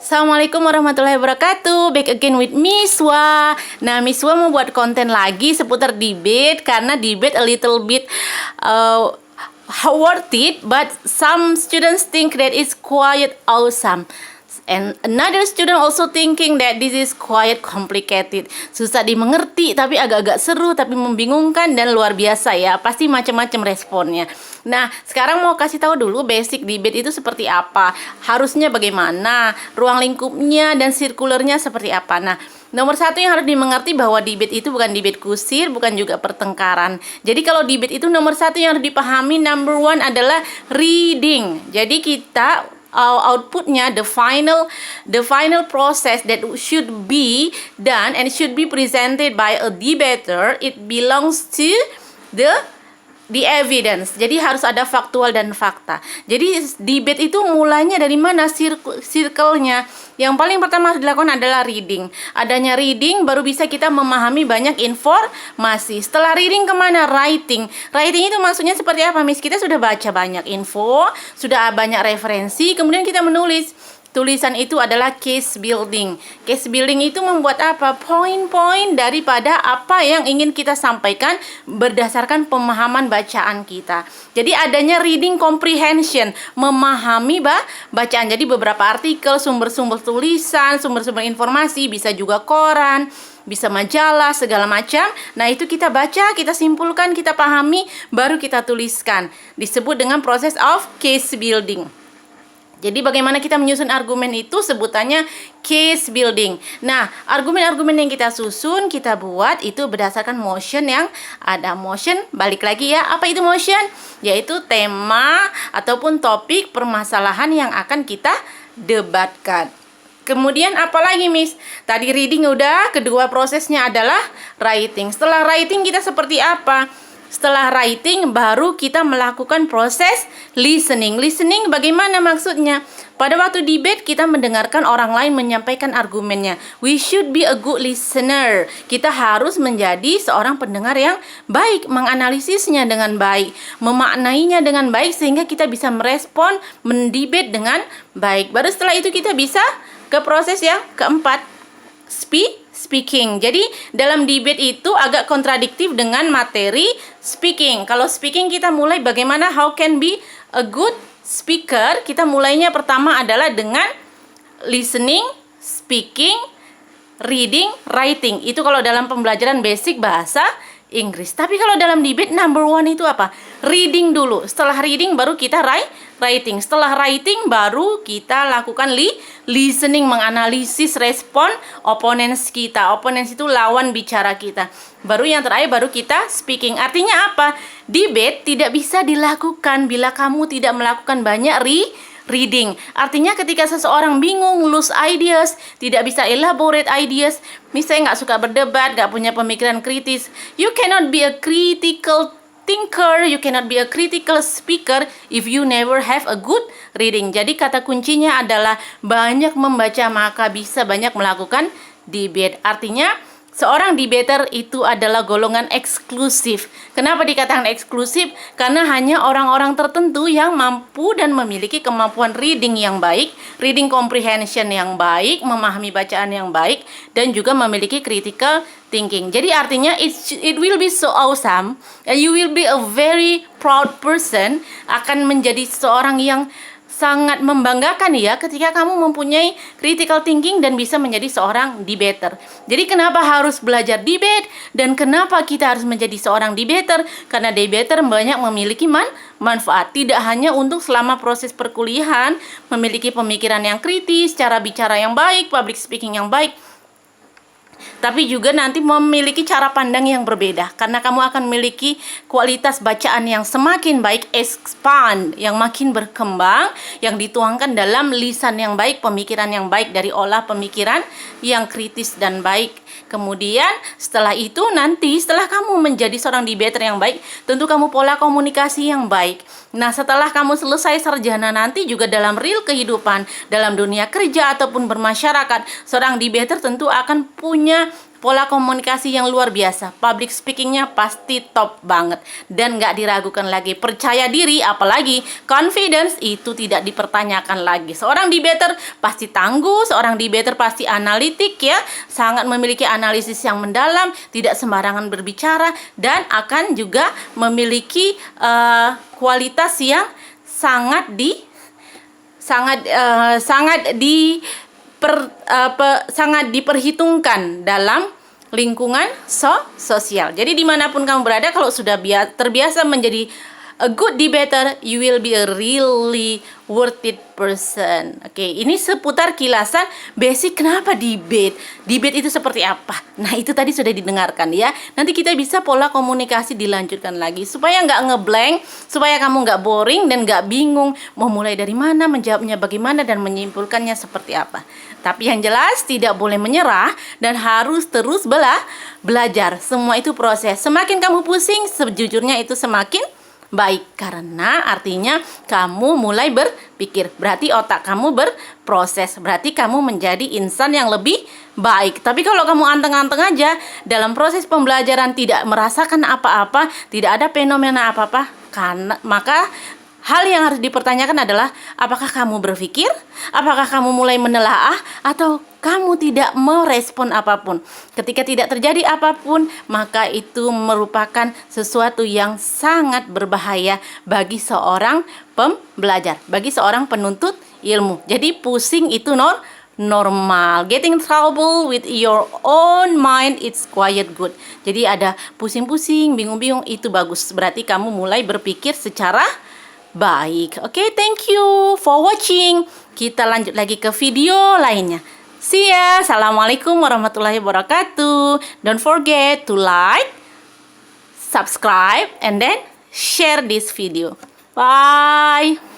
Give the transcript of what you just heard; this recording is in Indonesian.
Assalamualaikum warahmatullahi wabarakatuh. Back again with Miswa. Nah, Miswa mau buat konten lagi seputar debate karena debate a little bit worth it, but some students think that it's quite awesome. And another student also thinking that this is quite complicated. Susah dimengerti, tapi agak-agak seru, tapi membingungkan dan luar biasa ya. Pasti macam-macam responnya. Nah, sekarang mau kasih tahu dulu basic debate itu seperti apa. Harusnya bagaimana, ruang lingkupnya dan sirkulernya seperti apa. Nah, nomor satu yang harus dimengerti bahwa debate itu bukan debate kusir, bukan juga pertengkaran. Jadi kalau debate itu nomor satu yang harus dipahami, number one adalah reading. Jadi kita outputnya the final process that should be done and should be presented by a debater, it belongs to the evidence. Jadi harus ada faktual dan fakta. Jadi debate itu mulainya dari mana? Circle-nya. Yang paling pertama harus dilakukan adalah reading. Adanya reading baru bisa kita memahami banyak informasi. Setelah reading kemana? Writing. Writing itu maksudnya seperti apa, Miss? Kita sudah baca banyak info, sudah banyak referensi, kemudian kita menulis. Tulisan itu adalah case building. Case building itu membuat apa? Poin-poin daripada apa yang ingin kita sampaikan berdasarkan pemahaman bacaan kita. Jadi adanya reading comprehension, memahami bacaan. Jadi beberapa artikel, sumber-sumber tulisan, sumber-sumber informasi, bisa juga koran, bisa majalah, segala macam. Nah, itu kita baca, kita simpulkan, kita pahami, baru kita tuliskan. Disebut dengan proses of case building. Jadi bagaimana kita menyusun argumen itu sebutannya case building. Nah, argumen-argumen yang kita susun, kita buat itu berdasarkan motion yang ada. Motion, balik lagi ya, apa itu motion? Yaitu tema ataupun topik permasalahan yang akan kita debatkan. Kemudian apa lagi, Miss? Tadi reading udah, kedua prosesnya adalah writing. Setelah writing kita seperti apa? Setelah writing baru kita melakukan proses listening. Listening bagaimana maksudnya? Pada waktu debate kita mendengarkan orang lain menyampaikan argumennya. We should be a good listener. Kita harus menjadi seorang pendengar yang baik, menganalisisnya dengan baik, memaknainya dengan baik sehingga kita bisa merespon, mendebate dengan baik. Baru setelah itu kita bisa ke proses yang keempat, speaking. Jadi dalam debate itu agak kontradiktif dengan materi speaking. Kalau speaking kita mulai bagaimana, how can be a good speaker. Kita mulainya pertama adalah dengan listening, speaking, reading, writing. Itu kalau dalam pembelajaran basic bahasa Inggris. Tapi kalau dalam debate number one itu apa? Reading dulu. Setelah reading baru kita writing. Setelah writing baru kita lakukan listening, menganalisis respon opponents kita. Opponents itu lawan bicara kita. Baru yang terakhir baru kita speaking. Artinya apa? Debate tidak bisa dilakukan bila kamu tidak melakukan banyak reading. Artinya ketika seseorang bingung, lose ideas, tidak bisa elaborate ideas, misalnya nggak suka berdebat, nggak punya pemikiran kritis, you cannot be a critical thinker, you cannot be a critical speaker if you never have a good reading. Jadi kata kuncinya adalah banyak membaca maka bisa banyak melakukan debate. Artinya seorang debater itu adalah golongan eksklusif. Kenapa dikatakan eksklusif? Karena hanya orang-orang tertentu yang mampu dan memiliki kemampuan reading yang baik, reading comprehension yang baik, memahami bacaan yang baik, dan juga memiliki critical thinking. Jadi artinya it will be so awesome, and you will be a very proud person, akan menjadi seorang yang sangat membanggakan ya ketika kamu mempunyai critical thinking dan bisa menjadi seorang debater. Jadi kenapa harus belajar debate dan kenapa kita harus menjadi seorang debater? Karena debater banyak memiliki manfaat. Tidak hanya untuk selama proses perkuliahan, memiliki pemikiran yang kritis, cara bicara yang baik, public speaking yang baik, tapi juga nanti memiliki cara pandang yang berbeda. Karena kamu akan memiliki kualitas bacaan yang semakin baik, expand, yang makin berkembang, yang dituangkan dalam lisan yang baik, pemikiran yang baik, dari olah pemikiran yang kritis dan baik. Kemudian setelah itu nanti, setelah kamu menjadi seorang debater yang baik, tentu kamu pola komunikasi yang baik. Nah, setelah kamu selesai sarjana nanti juga dalam real kehidupan, dalam dunia kerja ataupun bermasyarakat, seorang debater tentu akan punya pola komunikasi yang luar biasa. Public speakingnya pasti top banget. Dan nggak diragukan lagi. Percaya diri, apalagi confidence, itu tidak dipertanyakan lagi. Seorang debater pasti tangguh, seorang debater pasti analitik ya. Sangat memiliki analisis yang mendalam, tidak sembarangan berbicara, dan akan juga memiliki kualitas yang sangat diperhitungkan dalam lingkungan sosial. Jadi dimanapun kamu berada, kalau sudah terbiasa menjadi a good debater, you will be a really worth it person. Oke, ini seputar kilasan basic kenapa debate. Debate itu seperti apa? Nah, itu tadi sudah didengarkan ya. Nanti kita bisa pola komunikasi dilanjutkan lagi supaya nggak ngeblank, supaya kamu nggak boring dan nggak bingung mau mulai dari mana, menjawabnya bagaimana, dan menyimpulkannya seperti apa. Tapi yang jelas tidak boleh menyerah dan harus terus belajar. Semua itu proses. Semakin kamu pusing, sejujurnya itu semakin baik, karena artinya kamu mulai berpikir, berarti otak kamu berproses, berarti kamu menjadi insan yang lebih baik. Tapi kalau kamu anteng-anteng aja dalam proses pembelajaran, tidak merasakan apa-apa, tidak ada fenomena apa-apa, maka hal yang harus dipertanyakan adalah apakah kamu berpikir, apakah kamu mulai menelaah, atau kamu tidak merespon apapun. Ketika tidak terjadi apapun, maka itu merupakan sesuatu yang sangat berbahaya bagi seorang pembelajar, bagi seorang penuntut ilmu. Jadi pusing itu normal. Getting trouble with your own mind, it's quite good. Jadi ada pusing-pusing, bingung-bingung, itu bagus. Berarti kamu mulai berpikir secara baik. Oke, thank you for watching. Kita lanjut lagi ke video lainnya. See ya. Assalamualaikum warahmatullahi wabarakatuh. Don't forget to like, subscribe, and then share this video. Bye.